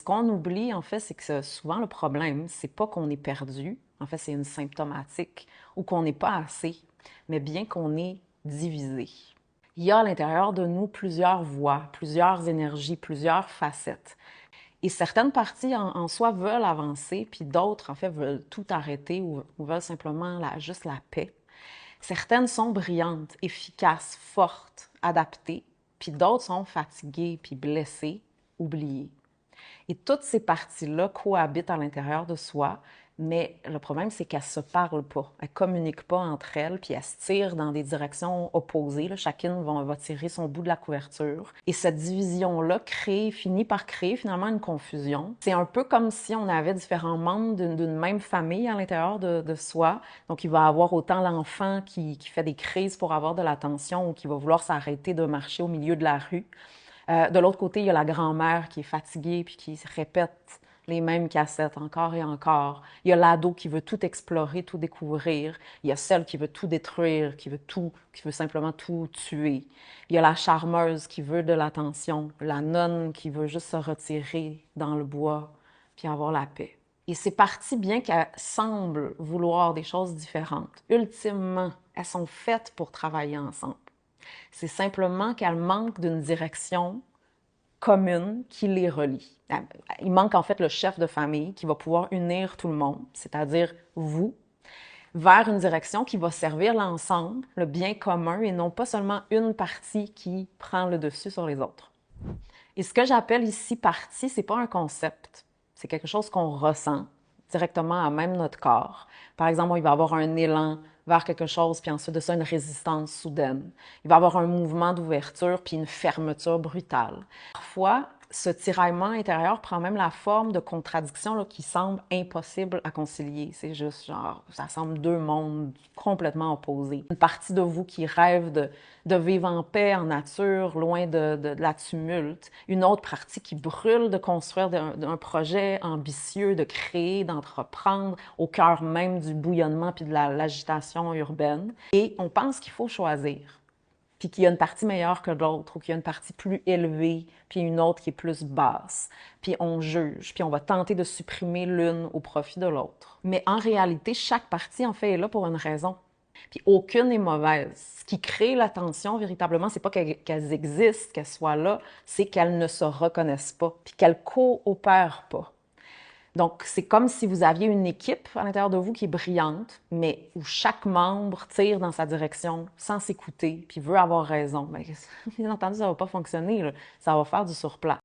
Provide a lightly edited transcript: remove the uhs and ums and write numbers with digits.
Ce qu'on oublie, en fait, c'est que souvent le problème, c'est pas qu'on est perdu, en fait, c'est une symptomatique, ou qu'on n'est pas assez, mais bien qu'on est divisé. Il y a à l'intérieur de nous plusieurs voix, plusieurs énergies, plusieurs facettes. Et certaines parties en soi veulent avancer, puis d'autres, en fait, veulent tout arrêter ou veulent simplement juste la paix. Certaines sont brillantes, efficaces, fortes, adaptées, puis d'autres sont fatiguées, puis blessées, oubliées. Et toutes ces parties-là cohabitent à l'intérieur de soi, mais le problème, c'est qu'elles ne se parlent pas, elles ne communiquent pas entre elles, puis elles se tirent dans des directions opposées. Là. Chacune va tirer son bout de la couverture. Et cette division-là finit par créer finalement une confusion. C'est un peu comme si on avait différents membres d'une même famille à l'intérieur de soi. Donc, il va y avoir autant l'enfant qui fait des crises pour avoir de l'attention ou qui va vouloir s'arrêter de marcher au milieu de la rue. De l'autre côté, il y a la grand-mère qui est fatiguée puis qui répète les mêmes cassettes encore et encore. Il y a l'ado qui veut tout explorer, tout découvrir. Il y a celle qui veut tout détruire, qui veut simplement tout tuer. Il y a la charmeuse qui veut de l'attention, la nonne qui veut juste se retirer dans le bois puis avoir la paix. Et ces parties, bien qu'elles semblent vouloir des choses différentes, ultimement, elles sont faites pour travailler ensemble. C'est simplement qu'elles manquent d'une direction commune qui les relie. Il manque en fait le chef de famille qui va pouvoir unir tout le monde, c'est-à-dire vous, vers une direction qui va servir l'ensemble, le bien commun, et non pas seulement une partie qui prend le dessus sur les autres. Et ce que j'appelle ici partie, c'est pas un concept, c'est quelque chose qu'on ressent directement à même notre corps. Par exemple, il va y avoir un élan vers quelque chose, puis ensuite de ça, une résistance soudaine. Il va y avoir un mouvement d'ouverture, puis une fermeture brutale. Parfois, ce tiraillement intérieur prend même la forme de contradictions là, qui semblent impossibles à concilier. C'est juste genre, ça semble deux mondes complètement opposés. Une partie de vous qui rêve de vivre en paix, en nature, loin de la tumulte. Une autre partie qui brûle de construire un projet ambitieux, de créer, d'entreprendre au cœur même du bouillonnement puis de l'agitation urbaine. Et on pense qu'il faut choisir, puis qu'il y a une partie meilleure que l'autre, ou qu'il y a une partie plus élevée, puis une autre qui est plus basse. Puis on juge, puis on va tenter de supprimer l'une au profit de l'autre. Mais en réalité, chaque partie, en fait, est là pour une raison. Puis aucune n'est mauvaise. Ce qui crée la tension, véritablement, c'est pas qu'elles existent, qu'elles soient là, c'est qu'elles ne se reconnaissent pas, puis qu'elles coopèrent pas. Donc, c'est comme si vous aviez une équipe à l'intérieur de vous qui est brillante, mais où chaque membre tire dans sa direction sans s'écouter, puis veut avoir raison. Bien entendu, ça ne va pas fonctionner, là. Ça va faire du surplace.